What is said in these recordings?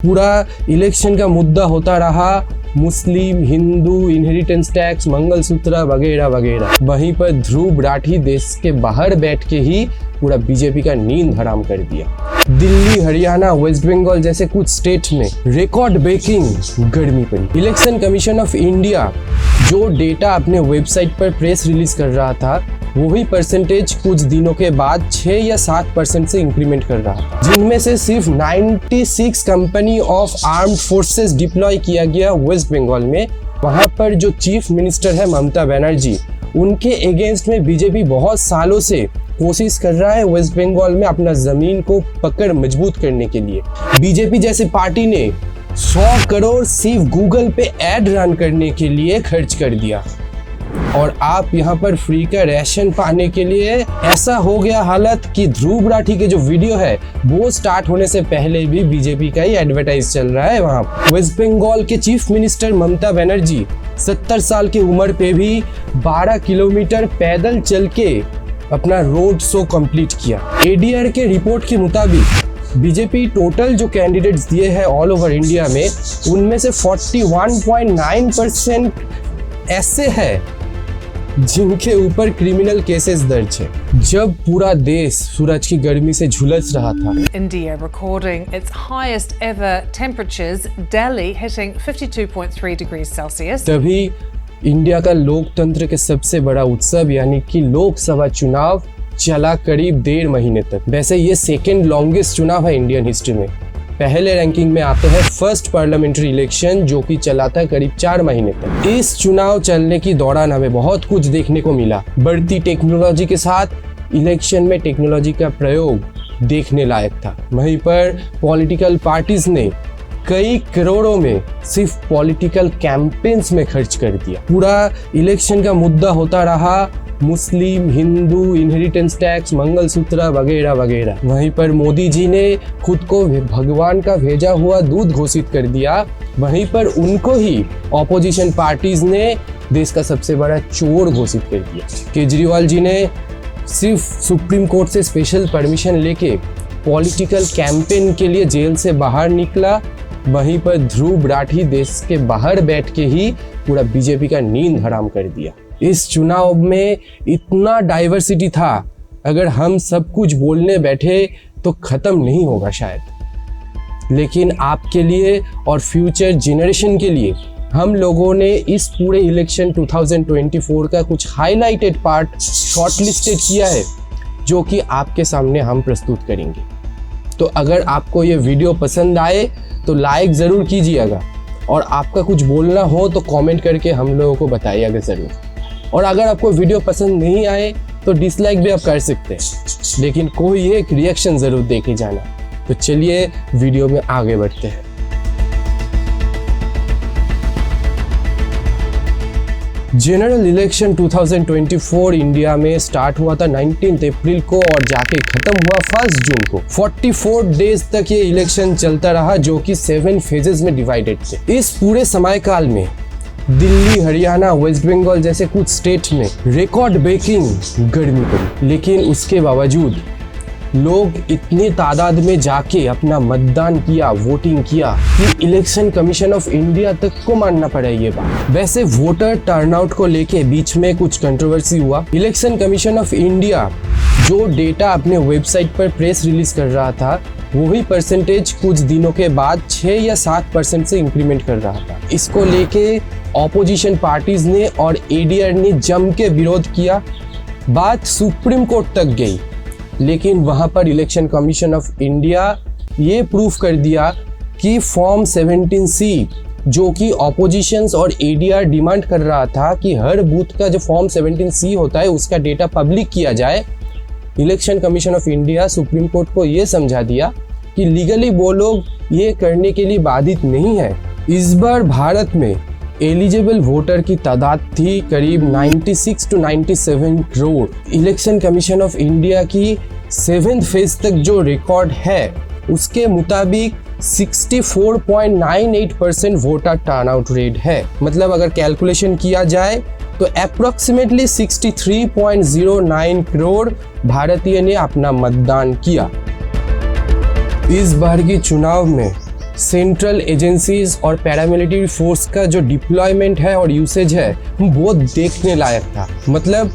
पूरा इलेक्शन का मुद्दा होता रहा मुस्लिम, हिंदू, इनहेरिटेंस टैक्स, मंगलसूत्र वगैरह वगैरह। वहीं पर ध्रुव राठी देश के बाहर बैठ के ही पूरा बीजेपी का नींद हराम कर दिया। दिल्ली, हरियाणा, वेस्ट बंगाल जैसे कुछ स्टेट में रिकॉर्ड ब्रेकिंग गर्मी पड़ी। इलेक्शन कमीशन ऑफ इंडिया जो डेटा अपने वेबसाइट पर प्रेस रिलीज कर रहा था वही परसेंटेज कुछ दिनों के बाद 6 या 7% से इंक्रीमेंट कर रहा था, जिनमें से सिर्फ 96 company of armed forces deploy किया गया वेस्ट बंगाल में। वहां पर जो चीफ मिनिस्टर है ममता बनर्जी, उनके अगेंस्ट में बीजेपी बहुत सालों से कोशिश कर रहा है वेस्ट बंगाल में अपना जमीन को पकड़ मजबूत करने के लिए। बीजेपी जैसी पार्टी ने 100 करोड़ सिर्फ गूगल पे ऐड रन करने के लिए खर्च कर दिया और आप यहाँ पर फ्री का राशन पाने के लिए ऐसा हो गया हालत कि ध्रुव राठी के जो वीडियो है वो स्टार्ट होने से पहले भी बीजेपी का ही एडवर्टाइज चल रहा है वहाँ। वेस्ट बंगाल के चीफ मिनिस्टर ममता बनर्जी 70 साल की उम्र पे भी 12 किलोमीटर पैदल चल के अपना रोड शो कंप्लीट किया। एडीआर के रिपोर्ट के मुताबिक बीजेपी टोटल जो कैंडिडेट्स दिए हैं ऑल ओवर इंडिया में, उनमें से 41.9% ऐसे है जिनके ऊपर क्रिमिनल केसेस दर्ज है। जब पूरा देश सूरज की गर्मी से झुलस रहा था, India recording its highest ever temperatures, Delhi hitting 52.3 degrees Celsius. तभी इंडिया का लोकतंत्र के सबसे बड़ा उत्सव यानी कि लोकसभा चुनाव चला करीब 1.5 महीने तक। वैसे ये सेकेंड लॉन्गेस्ट चुनाव है इंडियन हिस्ट्री में। पहले रैंकिंग में आते हैं फर्स्ट पार्लियामेंट्री इलेक्शन जो कि चला था करीब 4 महीने तक। इस चुनाव चलने की दौरान हमें बहुत कुछ देखने को मिला। बढ़ती टेक्नोलॉजी के साथ इलेक्शन में टेक्नोलॉजी का प्रयोग देखने लायक था। वहीं पर पॉलिटिकल पार्टीज ने कई करोड़ों में सिर्फ पॉलिटिकल कैंपेन्स में खर्च कर दिया। पूरा इलेक्शन का मुद्दा होता रहा मुस्लिम, हिंदू, इनहेरिटेंस टैक्स, मंगलसूत्र वगैरह वगैरह। वहीं पर मोदी जी ने खुद को भगवान का भेजा हुआ दूत घोषित कर दिया। वहीं पर उनको ही ऑपोजिशन पार्टीज ने देश का सबसे बड़ा चोर घोषित कर दिया। केजरीवाल जी ने सिर्फ सुप्रीम कोर्ट से स्पेशल परमिशन लेके पॉलिटिकल कैंपेन के लिए जेल से बाहर निकला। वहीं पर ध्रुव राठी देश के बाहर बैठ के ही पूरा बीजेपी का नींद हराम कर दिया। इस चुनाव में इतना डाइवर्सिटी था, अगर हम सब कुछ बोलने बैठे तो खत्म नहीं होगा शायद। लेकिन आपके लिए और फ्यूचर जनरेशन के लिए हम लोगों ने इस पूरे इलेक्शन 2024 का कुछ हाईलाइटेड पार्ट शॉर्टलिस्टेड किया है जो कि आपके सामने हम प्रस्तुत करेंगे। तो अगर आपको ये वीडियो पसंद आए तो लाइक ज़रूर कीजिएगा और आपका कुछ बोलना हो तो कमेंट करके हम लोगों को बताइएगा ज़रूर। और अगर आपको वीडियो पसंद नहीं आए तो डिसलाइक भी आप कर सकते हैं, लेकिन कोई एक रिएक्शन ज़रूर दे के जाना। तो चलिए वीडियो में आगे बढ़ते हैं। जनरल इलेक्शन 2024 इंडिया में स्टार्ट हुआ था 19 अप्रैल को और जाके खत्म हुआ 1 जून को। 44 डेज तक ये इलेक्शन चलता रहा जो कि 7 फेजेस में डिवाइडेड थे। इस पूरे समय काल में दिल्ली, हरियाणा, वेस्ट बंगाल जैसे कुछ स्टेट में रिकॉर्ड ब्रेकिंग गर्मी पड़ी, लेकिन उसके बावजूद लोग इतनी तादाद में जाके अपना मतदान किया, वोटिंग किया कि इलेक्शन कमीशन ऑफ इंडिया तक को मानना पड़ा ये बात। वैसे वोटर टर्नआउट को लेके बीच में कुछ कंट्रोवर्सी हुआ। इलेक्शन कमीशन ऑफ इंडिया जो डेटा अपने वेबसाइट पर प्रेस रिलीज कर रहा था वही परसेंटेज कुछ दिनों के बाद 6 या 7% से इंक्रीमेंट कर रहा था। इसको लेके ऑपोजिशन पार्टीज ने और एडीआर ने जम के विरोध किया। बात सुप्रीम कोर्ट तक गई, लेकिन वहां पर इलेक्शन कमीशन ऑफ इंडिया ये प्रूफ कर दिया कि फॉर्म 17C जो कि ऑपोजिशंस और एडीआर डिमांड कर रहा था कि हर बूथ का जो फॉर्म 17C होता है उसका डेटा पब्लिक किया जाए। Election commission of India supreme court को ये समझा दिया कि लीगली वो लोग ये करने के लिए बाधित नहीं है। इस बार भारत में एलिजिबल वोटर की तादाद थी करीब 96 to 97 crore. Election commission of India की 7th फेज तक जो रिकॉर्ड है उसके मुताबिक 64.98% वोटर टर्नआउट रेट है। मतलब अगर कैलकुलेशन किया जाए तो अप्रोक्सीमेटली 63.09 करोड़ भारतीय ने अपना मतदान किया। इस बार के चुनाव में सेंट्रल एजेंसीज और पैरामिलिट्री फोर्स का जो डिप्लॉयमेंट है और यूसेज है वो देखने लायक था। मतलब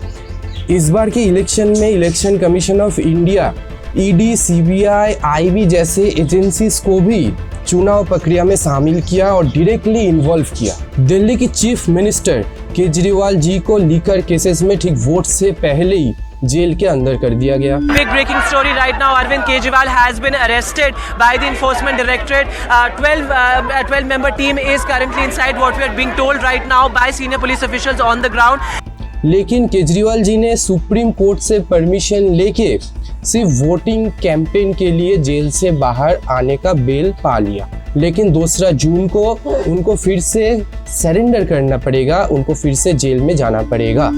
इस बार के इलेक्शन में election commission of India, ED, CBI, IB जैसे एजेंसीज को भी चुनाव प्रक्रिया में शामिल किया और डायरेक्टली इन्वॉल्व किया। दिल्ली की चीफ मिनिस्टर केजरीवाल जी को लीकर केसेस में ठीक वोट से पहले ही जेल के अंदर कर दिया गया। Big breaking story right now. Arvind Kejriwal has been arrested by the Enforcement Directorate. 12-member team is currently inside. What we are being told right now by senior police officials on the ground. लेकिन केजरीवाल जी ने supreme court से permission लेके सिर्फ voting campaign के लिए jail से बाहर आने का बेल पा लिया। लेकिन 2 जून को उनको फिर से सरेंडर करना पड़ेगा, उनको फिर से जेल में जाना पड़ेगा।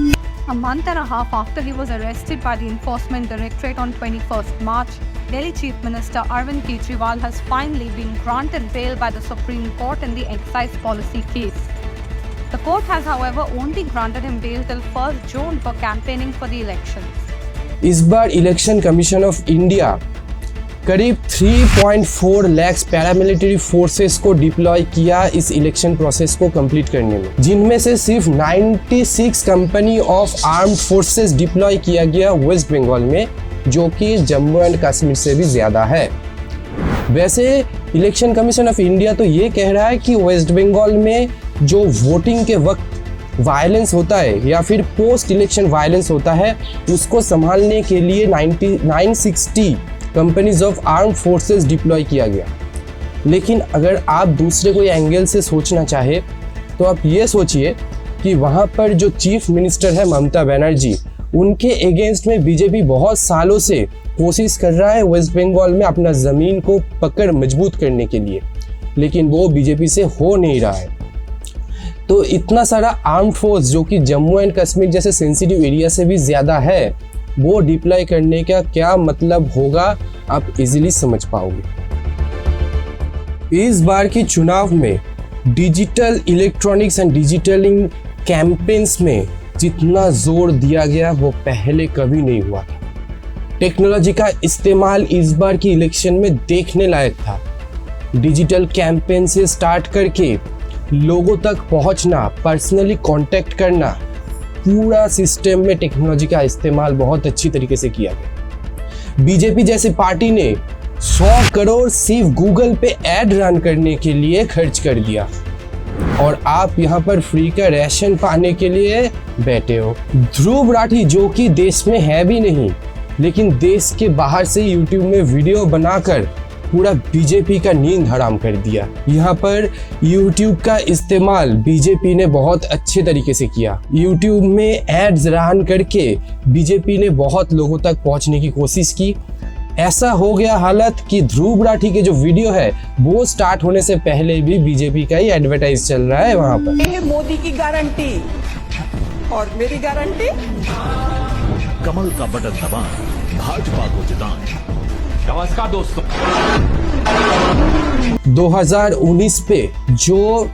A month and a half after he was arrested by the Enforcement Directorate on 21st March, Delhi Chief Minister Arvind Kejriwal has finally been granted bail by the Supreme Court in the excise policy case. The court has, however, only granted him bail till 1st June for campaigning for the elections. इस बार election commission of India करीब 3.4 lakh paramilitary forces को deploy किया इस election process को complete करने में, जिनमें से सिर्फ 96 company of armed forces deploy किया गया वेस्ट बंगाल में, जो कि जम्मू एंड कश्मीर से भी ज़्यादा है। वैसे इलेक्शन कमीशन ऑफ इंडिया तो ये कह रहा है कि वेस्ट बंगाल में जो वोटिंग के वक्त वायलेंस होता है या फिर पोस्ट इलेक्शन वायलेंस होता है, उसको संभालने के लिए 960 companies of armed forces deploy किया गया। लेकिन अगर आप दूसरे कोई एंगल से सोचना चाहे तो आप ये सोचिए कि वहाँ पर जो चीफ मिनिस्टर है ममता बनर्जी, उनके अगेंस्ट में बीजेपी बहुत सालों से कोशिश कर रहा है वेस्ट बंगाल में अपना ज़मीन को पकड़ मजबूत करने के लिए, लेकिन वो बीजेपी से हो नहीं रहा है। तो इतना सारा आर्म्ड फोर्स जो कि जम्मू एंड कश्मीर जैसे सेंसिटिव एरिया से भी ज़्यादा है, वो डिप्लॉय करने का क्या मतलब होगा आप इजीली समझ पाओगे। इस बार की चुनाव में डिजिटल इलेक्ट्रॉनिक्स एंड डिजिटलिंग कैंपेन्स में जितना जोर दिया गया वो पहले कभी नहीं हुआ था। टेक्नोलॉजी का इस्तेमाल इस बार की इलेक्शन में देखने लायक था। डिजिटल कैंपेन से स्टार्ट करके लोगों तक पहुंचना, पर्सनली कांटेक्ट करना, पूरा सिस्टम में टेक्नोलॉजी का इस्तेमाल बहुत अच्छी तरीके से किया गया। बीजेपी जैसी पार्टी ने 100 करोड़ सिर्फ गूगल पे ऐड रन करने के लिए खर्च कर दिया और आप यहाँ पर फ्री का राशन पाने के लिए बैठे हो। ध्रुव राठी जो कि देश में है भी नहीं, लेकिन देश के बाहर से यूट्यूब में वीडियो बनाकर पूरा बीजेपी का नींद हराम कर दिया। यहाँ पर यूट्यूब का इस्तेमाल बीजेपी ने बहुत अच्छे तरीके से किया। यूट्यूब में एड्स रन करके बीजेपी ने बहुत लोगों तक पहुँचने की कोशिश की। ऐसा हो गया हालत कि ध्रुव राठी के जो वीडियो है वो स्टार्ट होने से पहले भी बीजेपी का ही एडवर्टाइज चल रहा है वहाँ पर। ये मोदी की गारंटी और मेरी गारंटी। कमल का बटन दबाएं, भाजपा को जिताएं। नमस्कार दोस्तों। 2019 पे जो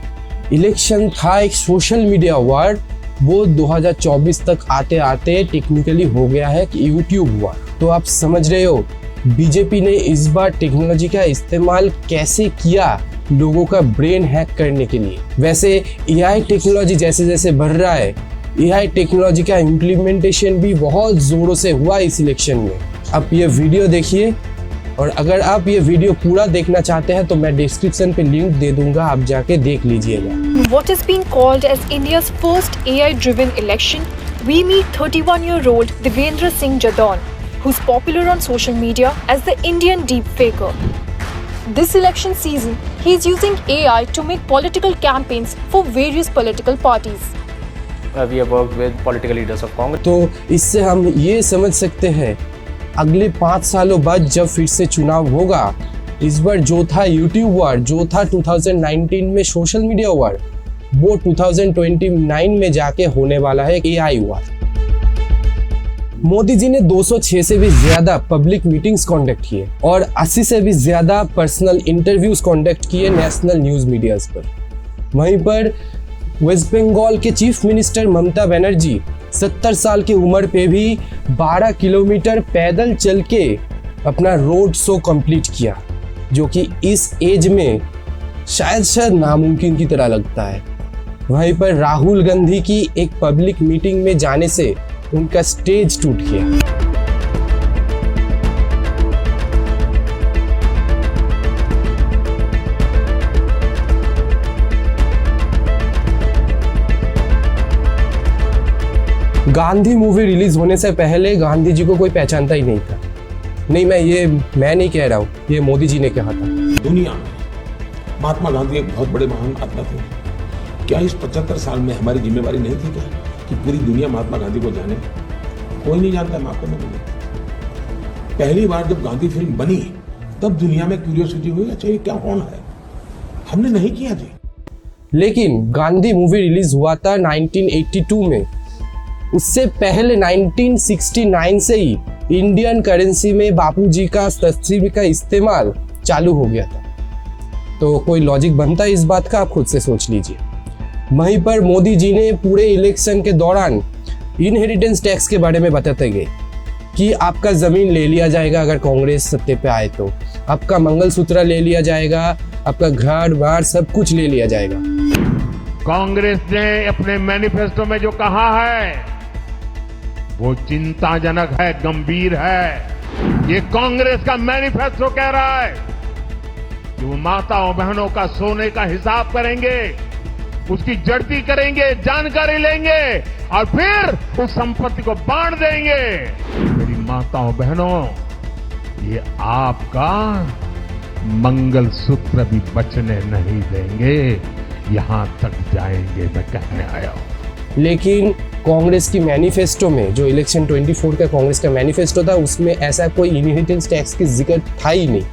इलेक्शन था एक सोशल मीडिया वार, वो 2024 तक आते आते टेक्निकली हो गया है कि यूट्यूब हुआ। तो आप समझ रहे हो बीजेपी ने इस बार टेक्नोलॉजी का इस्तेमाल कैसे किया लोगों का ब्रेन हैक करने के लिए। वैसे एआई टेक्नोलॉजी जैसे जैसे बढ़ रहा है, एआई टेक्नोलॉजी का इम्प्लीमेंटेशन भी बहुत ज़ोरों से हुआ इस इलेक्शन में। आप ये वीडियो देखिए, और अगर आप ये वीडियो पूरा देखना चाहते हैं तो मैं डिस्क्रिप्शन पे लिंक दे दूंगा, आप जाके देख लीजिएगा। What is being called as India's first AI-driven election, we meet 31-year-old Devendra Singh Jadon, who's popular on social media as the Indian deepfaker. This election season, he's using AI to make political campaigns for various political parties. We have worked with political leaders of Congress. तो इससे हम ये समझ सकते हैं अगले 5 सालों बाद जब फिर से चुनाव होगा, इस बार जो था यूट्यूब वार, जो था 2019 में सोशल मीडिया वार, वो 2029 में जाके होने वाला है एआई वार। मोदी जी ने 206 से भी ज्यादा पब्लिक मीटिंग्स कंडक्ट किए और 80 से भी ज्यादा पर्सनल इंटरव्यूज कंडक्ट किए नेशनल न्यूज मीडियाज पर। वहीं पर वेस्ट बंगाल के चीफ मिनिस्टर ममता बनर्जी 70 साल की उम्र पे भी 12 किलोमीटर पैदल चल के अपना रोड शो कंप्लीट किया, जो कि इस एज में शायद नामुमकिन की तरह लगता है। वहीं पर राहुल गांधी की एक पब्लिक मीटिंग में जाने से उनका स्टेज टूट गया। गांधी मूवी रिलीज होने से पहले गांधी जी को कोई पहचानता ही नहीं था। नहीं, मैं नहीं कह रहा हूँ, ये मोदी जी ने कहा था। दुनिया में महात्मा गांधी एक बहुत बड़े महान आत्मा थे। क्या इस 75 साल में हमारी जिम्मेवारी नहीं थी क्या कि पूरी दुनिया महात्मा गांधी को जाने? कोई नहीं जानता महात्मा गांधी। पहली बार जब गांधी फिल्म बनी तब दुनिया में क्यूरियोसिटी हुई, अच्छा ये क्या कौन है? हमने नहीं किया जी। लेकिन गांधी मूवी रिलीज हुआ था 1982 में। उससे पहले 1969 से ही इंडियन करेंसी में बापूजी का तस्वीर का इस्तेमाल चालू हो गया था। तो कोई लॉजिक बनता है इस बात का, आप खुद से सोच लीजिए। वहीं पर मोदी जी ने पूरे इलेक्शन के दौरान इनहेरिटेंस टैक्स के बारे में बताते गए कि आपका ज़मीन ले लिया जाएगा अगर कांग्रेस सत्ते पे आए तो, आपका मंगलसूत्र ले लिया जाएगा, आपका घर बार सब कुछ ले लिया जाएगा। कांग्रेस ने अपने मैनिफेस्टो में जो कहा है वो चिंताजनक है, गंभीर है। ये कांग्रेस का मैनिफेस्टो कह रहा है कि वो माताओं बहनों का सोने का हिसाब करेंगे, उसकी जड़ती करेंगे, जानकारी लेंगे और फिर उस संपत्ति को बांट देंगे। मेरी माताओं बहनों, ये आपका मंगलसूत्र भी बचने नहीं देंगे, यहां तक जाएंगे मैं कहने आया हूं। लेकिन कांग्रेस की मैनिफेस्टो में, जो इलेक्शन 24 का कांग्रेस का मैनिफेस्टो था, उसमें ऐसा कोई इनहेरिटेंस टैक्स की जिक्र था ही नहीं।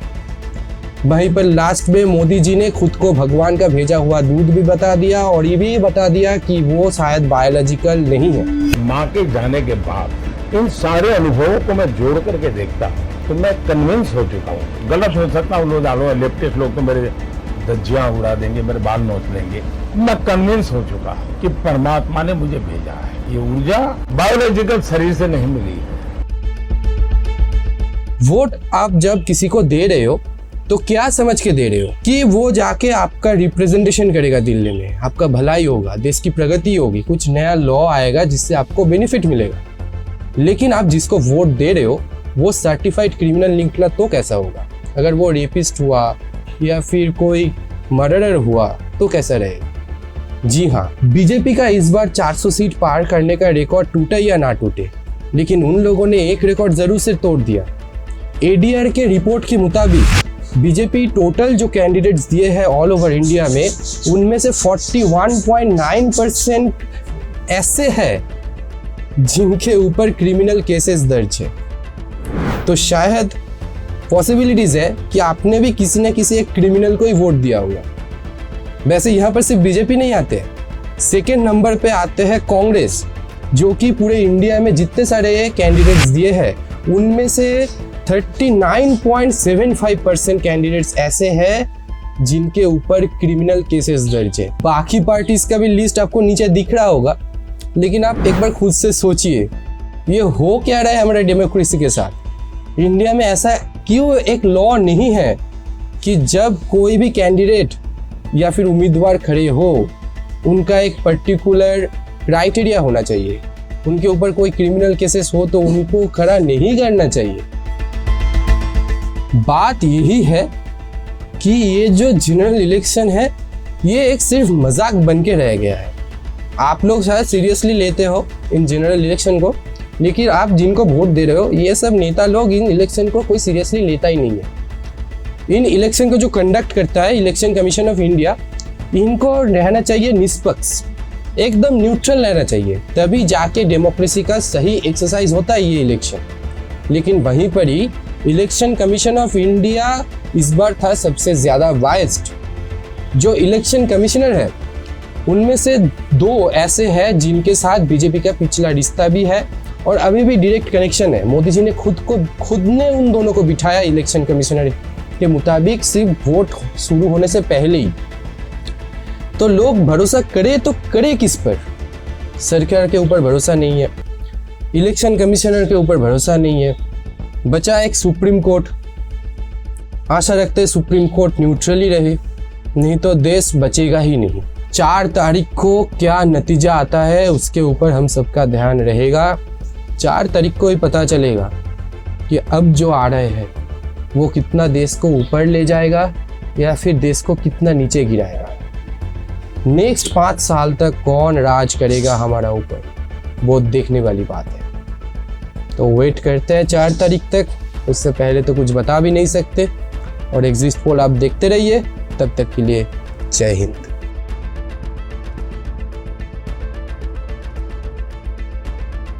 वहीं पर लास्ट में मोदी जी ने खुद को भगवान का भेजा हुआ दूध भी बता दिया और ये भी बता दिया कि वो शायद बायोलॉजिकल नहीं है। मां के जाने के बाद इन सारे अनुभवों को मैं जोड़ करके देखता हूं तो मैं कन्विंस हो चुका हूं। गलत हो सकता हूं, लोग लेफ्टिस्ट लोग तो मेरे धज्जियां उड़ा देंगे, मेरे बाल नोच लेंगे। मैं कन्विंस हो चुका कि परमात्मा ने मुझे भेजा है। ये ऊर्जा बायोलॉजिकल शरीर से नहीं मिली। वोट आप जब किसी को दे रहे हो तो क्या समझ के दे रहे हो कि वो जाके आपका रिप्रेजेंटेशन करेगा दिल्ली में, आपका भलाई होगा, देश की प्रगति होगी, कुछ नया लॉ आएगा जिससे आपको बेनिफिट मिलेगा। लेकिन आप जिसको वोट दे रहे हो वो सर्टिफाइड क्रिमिनल निकला तो कैसा होगा? अगर वो रेपिस्ट हुआ या फिर कोई मर्डरर हुआ तो कैसा रहेगा? जी हाँ, बीजेपी का इस बार 400 सीट पार करने का रिकॉर्ड टूटे या ना टूटे, लेकिन उन लोगों ने एक रिकॉर्ड जरूर से तोड़ दिया। एडीआर के रिपोर्ट के मुताबिक बीजेपी टोटल जो कैंडिडेट्स दिए हैं ऑल ओवर इंडिया में, उनमें से 41.9% ऐसे हैं जिनके ऊपर क्रिमिनल केसेस दर्ज है। तो शायद पॉसिबिलिटीज है कि आपने भी किसी न किसी एक क्रिमिनल को ही वोट दिया होगा। वैसे यहाँ पर सिर्फ बीजेपी नहीं आते, सेकेंड नंबर पे आते हैं कांग्रेस, जो कि पूरे इंडिया में जितने सारे कैंडिडेट्स दिए हैं उनमें से 39.75% कैंडिडेट्स ऐसे हैं जिनके ऊपर क्रिमिनल केसेस दर्ज है। बाकी पार्टीज का भी लिस्ट आपको नीचे दिख रहा होगा, लेकिन आप एक बार खुद से सोचिए ये हो क्या रहा है हमारे डेमोक्रेसी के साथ। इंडिया में ऐसा क्यों एक लॉ नहीं है कि जब कोई भी कैंडिडेट या फिर उम्मीदवार खड़े हो उनका एक पर्टिकुलर क्राइटेरिया होना चाहिए, उनके ऊपर कोई क्रिमिनल केसेस हो तो उनको खड़ा नहीं करना चाहिए। बात यही है कि ये जो जनरल इलेक्शन है ये एक सिर्फ मजाक बन के रह गया है। आप लोग शायद सीरियसली लेते हो इन जनरल इलेक्शन को, लेकिन आप जिनको वोट दे रहे हो ये सब नेता लोग इन इलेक्शन को कोई सीरियसली लेता ही नहीं है। इन इलेक्शन को जो कंडक्ट करता है इलेक्शन कमीशन ऑफ इंडिया, इनको रहना चाहिए निष्पक्ष, एकदम न्यूट्रल रहना चाहिए, तभी जाके डेमोक्रेसी का सही एक्सरसाइज होता है ये इलेक्शन। लेकिन वहीं पर ही इलेक्शन कमीशन ऑफ इंडिया इस बार था सबसे ज़्यादा बायस्ड। जो इलेक्शन कमिश्नर है उनमें से 2 ऐसे हैं जिनके साथ बीजेपी का पिछला रिश्ता भी है और अभी भी डायरेक्ट कनेक्शन है। मोदी जी ने खुद ने उन दोनों को बिठाया इलेक्शन कमिश्नर के मुताबिक सिर्फ वोट शुरू होने से पहले ही। तो लोग भरोसा करे तो करे किस पर? सरकार के ऊपर भरोसा नहीं है, इलेक्शन कमिश्नर के ऊपर भरोसा नहीं है, बचा एक सुप्रीम कोर्ट। आशा रखते हैं सुप्रीम कोर्ट न्यूट्रल ही रहे, नहीं तो देश बचेगा ही नहीं। 4 तारीख को क्या नतीजा आता है उसके ऊपर हम सबका ध्यान रहेगा। 4 तारीख को ही पता चलेगा कि अब जो आ रहे हैं वो कितना देश को ऊपर ले जाएगा या फिर देश को कितना नीचे गिराएगा। नेक्स्ट 5 साल तक कौन राज करेगा हमारा ऊपर, वो देखने वाली बात है। तो वेट करते हैं 4 तारीख तक, उससे पहले तो कुछ बता भी नहीं सकते। और एग्जिट पोल आप देखते रहिए, तब तक के लिए जय हिंद।